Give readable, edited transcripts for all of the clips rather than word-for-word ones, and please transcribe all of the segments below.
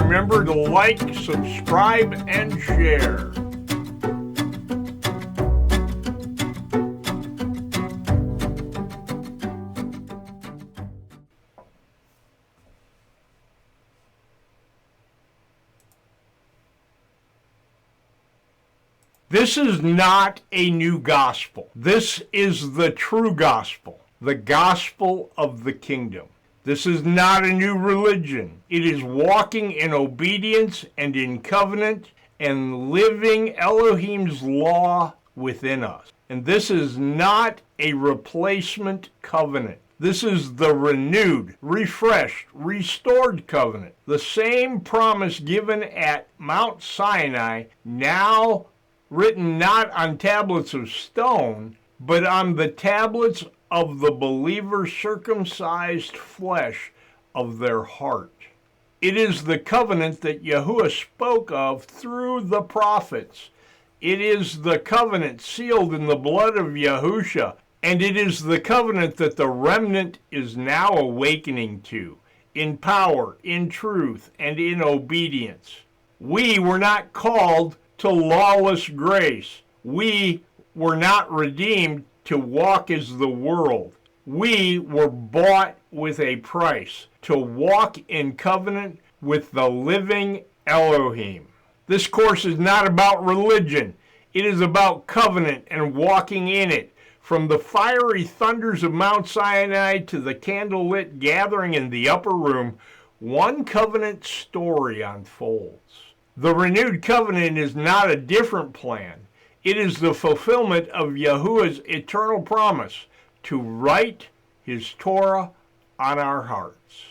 remember to like, subscribe, and share. This is not a new gospel. This is the true gospel, the gospel of the kingdom. This is not a new religion. It is walking in obedience and in covenant and living Elohim's law within us. And this is not a replacement covenant. This is the renewed, refreshed, restored covenant. The same promise given at Mount Sinai, now written not on tablets of stone, but on the tablets of the believer's circumcised flesh of their heart. It is the covenant that Yahuwah spoke of through the prophets. It is the covenant sealed in the blood of Yahusha, and it is the covenant that the remnant is now awakening to, in power, in truth, and in obedience. We were not called to lawless grace. We were not redeemed to walk as the world. We were bought with a price to walk in covenant with the living Elohim. This course is not about religion. It is about covenant and walking in it. From the fiery thunders of Mount Sinai to the candlelit gathering in the upper room, one covenant story unfolds. The renewed covenant is not a different plan. It is the fulfillment of Yahuwah's eternal promise to write his Torah on our hearts.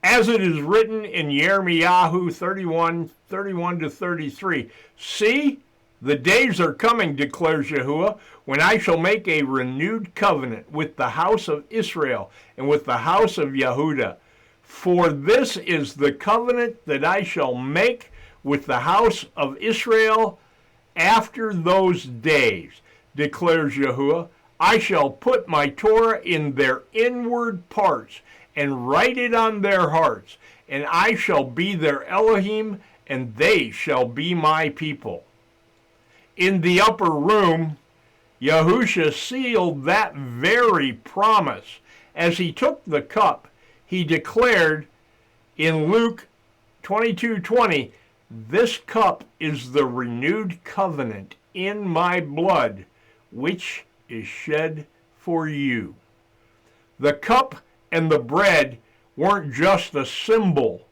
As it is written in Yirmiyahu 31:31-33, "See, the days are coming, declares Yahuwah, when I shall make a renewed covenant with the house of Israel and with the house of Yehudah. For this is the covenant that I shall make with the house of Israel after those days, declares Yahuwah. I shall put my Torah in their inward parts and write it on their hearts, and I shall be their Elohim, and they shall be my people." In the upper room, Yahusha sealed that very promise. As he took the cup, he declared in Luke 22:20, "This cup is the renewed covenant in my blood, which is shed for you." The cup and the bread weren't just a symbol.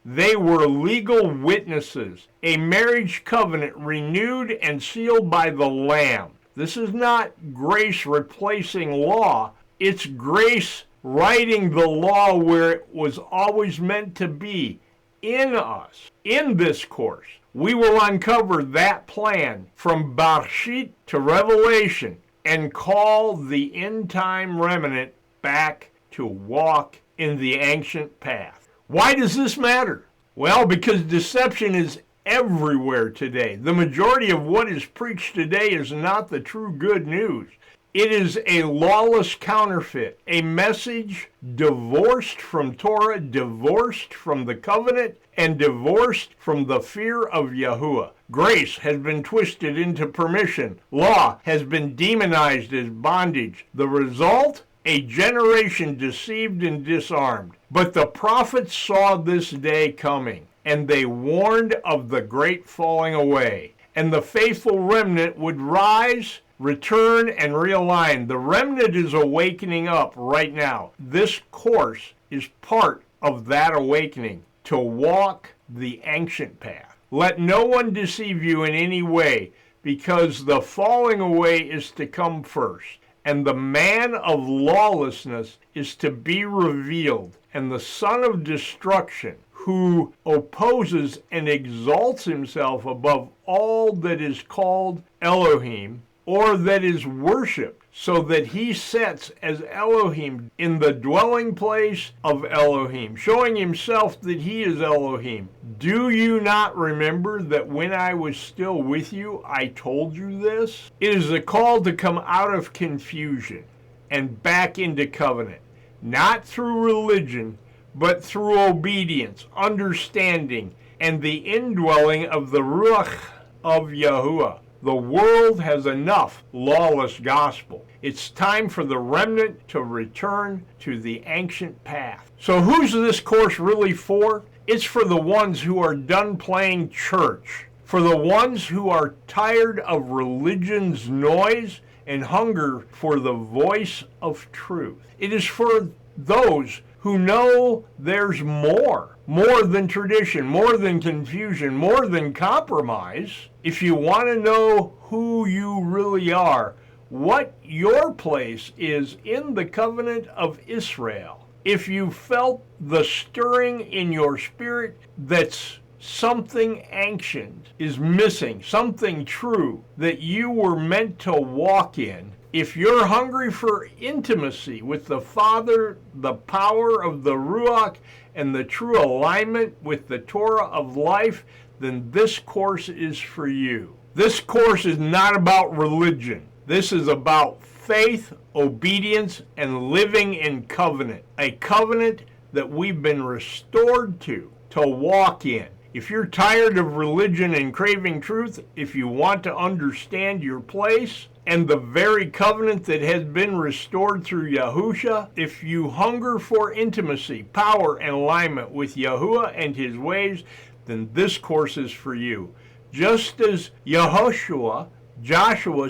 They were legal witnesses, a marriage covenant renewed and sealed by the Lamb. This is not grace replacing law. It's grace writing the law where it was always meant to be, in us. In this course, we will uncover that plan from Bereshit to Revelation and call the end-time remnant back to walk in the ancient path. Why does this matter? Well, because deception is everywhere today. The majority of what is preached today is not the true good news. It is a lawless counterfeit, a message divorced from Torah, divorced from the covenant, and divorced from the fear of Yahuwah. Grace has been twisted into permission. Law has been demonized as bondage. The result? A generation deceived and disarmed. But the prophets saw this day coming, and they warned of the great falling away. And the faithful remnant would rise, return, and realign. The remnant is awakening up right now. This course is part of that awakening, to walk the ancient path. Let no one deceive you in any way, because the falling away is to come first, and the man of lawlessness is to be revealed, and the son of destruction, who opposes and exalts himself above all that is called Elohim, or that is worshipped, so that he sits as Elohim in the dwelling place of Elohim, showing himself that he is Elohim. Do you not remember that when I was still with you, I told you this? It is a call to come out of confusion and back into covenant, not through religion, but through obedience, understanding, and the indwelling of the Ruach of Yahuwah. The world has enough lawless gospel. It's time for the remnant to return to the ancient path. So who's this course really for? It's for the ones who are done playing church, for the ones who are tired of religion's noise and hunger for the voice of truth. It is for those who know there's more than tradition, more than confusion, more than compromise. If you want to know who you really are, what your place is in the covenant of Israel, if you felt the stirring in your spirit that's something ancient is missing, something true that you were meant to walk in, if you're hungry for intimacy with the Father, the power of the Ruach, and the true alignment with the Torah of life, then this course is for you. This course is not about religion. This is about faith, obedience, and living in covenant. A covenant that we've been restored to walk in. If you're tired of religion and craving truth, if you want to understand your place and the very covenant that has been restored through Yahusha, if you hunger for intimacy, power, and alignment with Yahuwah and his ways, then this course is for you. Just as Joshua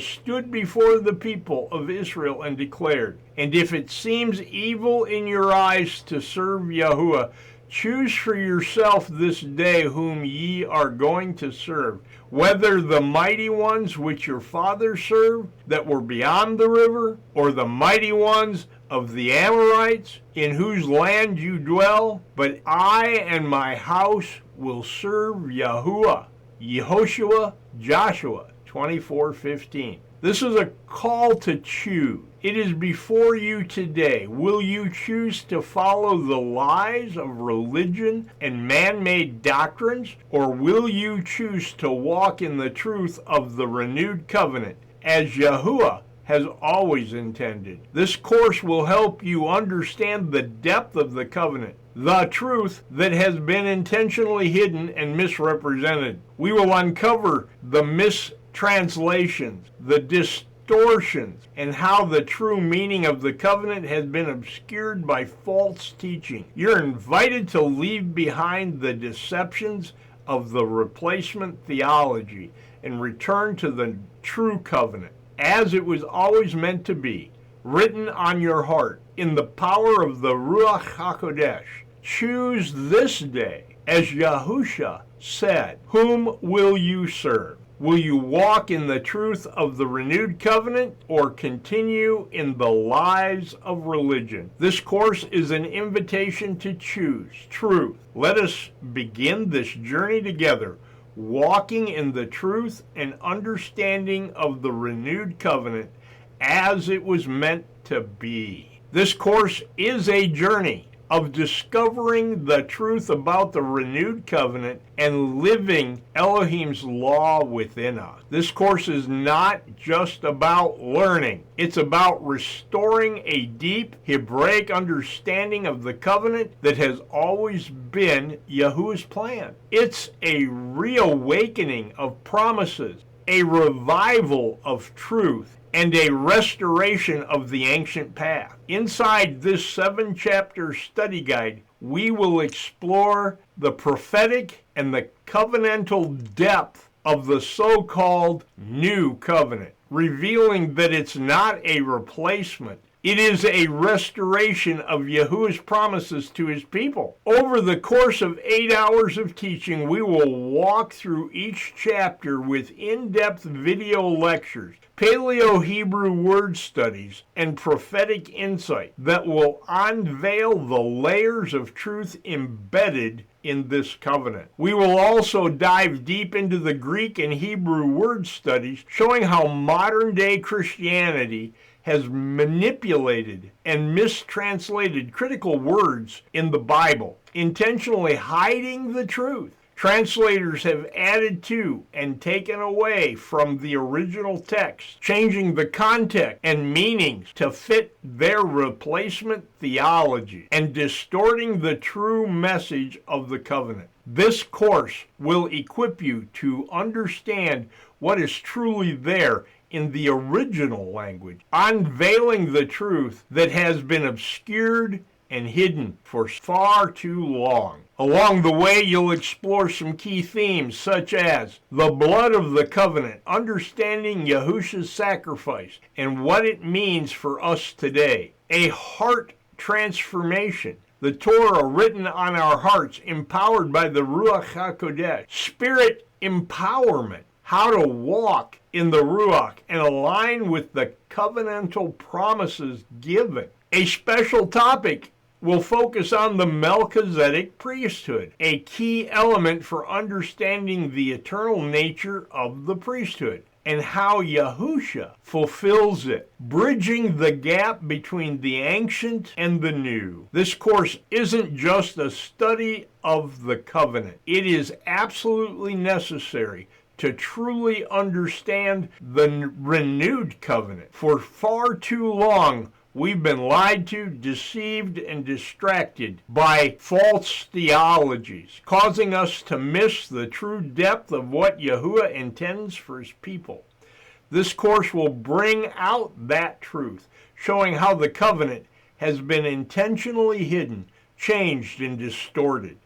stood before the people of Israel and declared, "And if it seems evil in your eyes to serve Yahuwah, choose for yourself this day whom ye are going to serve, whether the mighty ones which your fathers served that were beyond the river, or the mighty ones of the Amorites in whose land you dwell. But I and my house will serve Yahuwah." Joshua 24:15. This is a call to choose. It is before you today. Will you choose to follow the lies of religion and man-made doctrines, or will you choose to walk in the truth of the renewed covenant as Yahuwah has always intended? This course will help you understand the depth of the covenant, the truth that has been intentionally hidden and misrepresented. We will uncover the mistranslations, the distortions, and how the true meaning of the covenant has been obscured by false teaching. You're invited to leave behind the deceptions of the replacement theology and return to the true covenant as it was always meant to be, written on your heart in the power of the Ruach Ha'Qodesh. Choose this day, as Yahusha said, whom will you serve? Will you walk in the truth of the renewed covenant or continue in the lies of religion? This course is an invitation to choose truth. Let us begin this journey together, walking in the truth and understanding of the renewed covenant as it was meant to be. This course is a journey of discovering the truth about the renewed covenant and living Elohim's law within us. This course is not just about learning. It's about restoring a deep Hebraic understanding of the covenant that has always been Yahuwah's plan. It's a reawakening of promises, a revival of truth, and a restoration of the ancient path. Inside this 7-chapter study guide, we will explore the prophetic and the covenantal depth of the so-called new covenant, revealing that it's not a replacement. It is a restoration of Yahuwah's promises to his people. Over the course of 8 hours of teaching, we will walk through each chapter with in-depth video lectures, Paleo-Hebrew word studies, and prophetic insight that will unveil the layers of truth embedded in this covenant. We will also dive deep into the Greek and Hebrew word studies, showing how modern-day Christianity has manipulated and mistranslated critical words in the Bible, intentionally hiding the truth. Translators have added to and taken away from the original text, changing the context and meanings to fit their replacement theology and distorting the true message of the covenant. This course will equip you to understand what is truly there in the original language, unveiling the truth that has been obscured and hidden for far too long. Along the way, you'll explore some key themes such as the blood of the covenant, understanding Yahusha's sacrifice and what it means for us today, a heart transformation, the Torah written on our hearts, empowered by the Ruach Ha'Qodesh, spirit empowerment, how to walk in the Ruach and align with the covenantal promises given. A special topic will focus on the Melchizedek priesthood, a key element for understanding the eternal nature of the priesthood and how Yahusha fulfills it, bridging the gap between the ancient and the new. This course isn't just a study of the covenant. It is absolutely necessary to truly understand the renewed covenant. For far too long, we've been lied to, deceived, and distracted by false theologies, causing us to miss the true depth of what Yahuwah intends for his people. This course will bring out that truth, showing how the covenant has been intentionally hidden, changed, and distorted.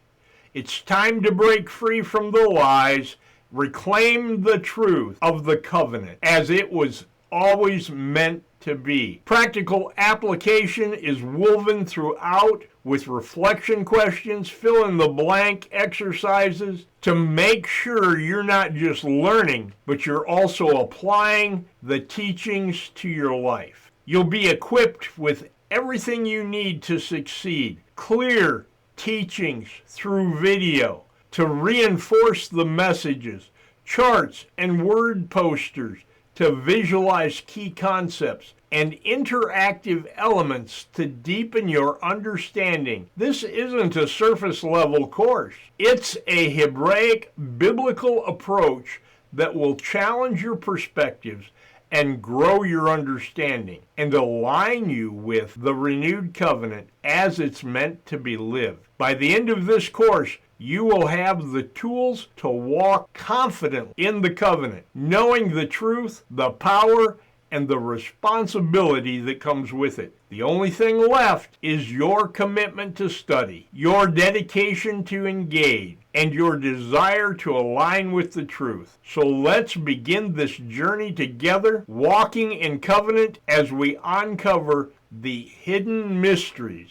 It's time to break free from the lies, reclaim the truth of the covenant as it was always meant to be. Practical application is woven throughout with reflection questions, fill in the blank exercises to make sure you're not just learning, but you're also applying the teachings to your life. You'll be equipped with everything you need to succeed. Clear teachings through video to reinforce the messages, charts and word posters to visualize key concepts, and interactive elements to deepen your understanding. This isn't a surface level course. It's a Hebraic biblical approach that will challenge your perspectives and grow your understanding and align you with the renewed covenant as it's meant to be lived. By the end of this course, you will have the tools to walk confidently in the covenant, knowing the truth, the power, and the responsibility that comes with it. The only thing left is your commitment to study, your dedication to engage, and your desire to align with the truth. So let's begin this journey together, walking in covenant as we uncover the hidden mysteries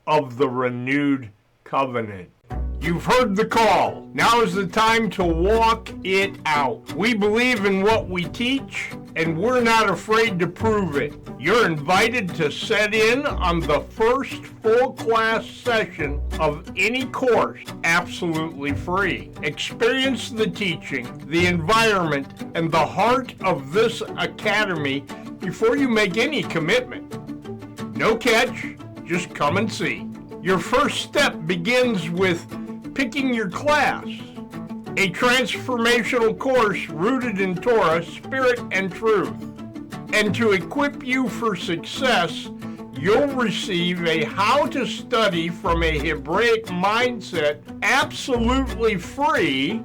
of the renewed covenant. You've heard the call. Now is the time to walk it out. We believe in what we teach, and we're not afraid to prove it. You're invited to set in on the first full class session of any course, absolutely free. Experience the teaching, the environment, and the heart of this academy before you make any commitment. No catch, just come and see. Your first step begins with picking your class, a transformational course rooted in Torah, spirit, and truth. And to equip you for success, you'll receive a how to study from a Hebraic mindset absolutely free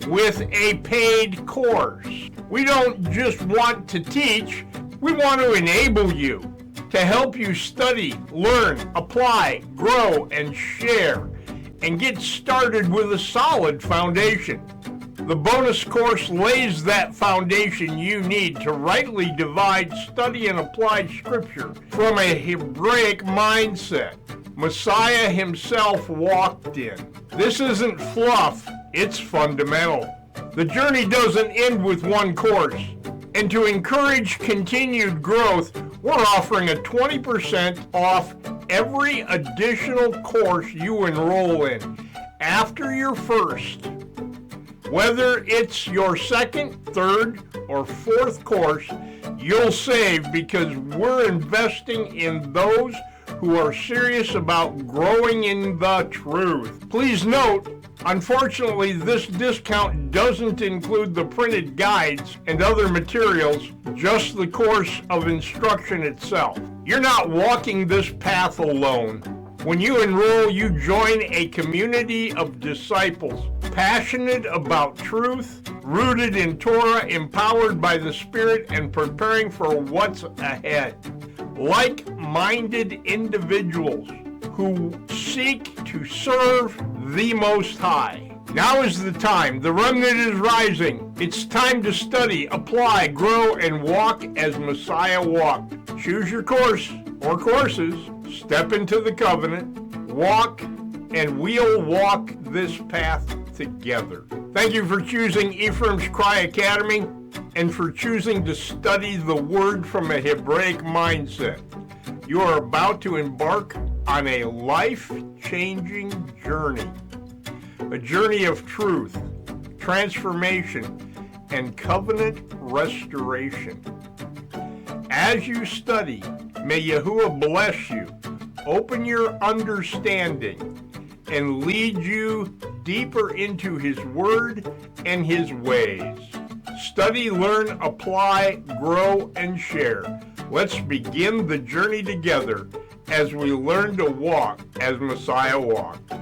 with a paid course. We don't just want to teach, we want to enable you, to help you study, learn, apply, grow, and share, and get started with a solid foundation. The bonus course lays that foundation you need to rightly divide, study, and apply Scripture from a Hebraic mindset Messiah himself walked in. This isn't fluff, it's fundamental. The journey doesn't end with one course. And to encourage continued growth, we're offering a 20% off every additional course you enroll in after your first. Whether it's your second, third, or fourth course, you'll save because we're investing in those who are serious about growing in the truth. Please note, unfortunately, this discount doesn't include the printed guides and other materials, just the course of instruction itself. You're not walking this path alone. When you enroll, you join a community of disciples, passionate about truth, rooted in Torah, empowered by the Spirit, and preparing for what's ahead. Like-minded individuals who seek to serve the Most High. Now is the time. The remnant is rising. It's time to study, apply, grow, and walk as Messiah walked. Choose your course or courses. Step into the covenant, walk, and we'll walk this path together. Thank you for choosing Ephraim's Cry Academy and for choosing to study the Word from a Hebraic mindset. You are about to embark on a life-changing journey. A journey of truth, transformation, and covenant restoration. As you study, may Yahuwah bless you, open your understanding, and lead you deeper into His Word and His ways. Study, learn, apply, grow, and share. Let's begin the journey together as we learn to walk as Messiah walked.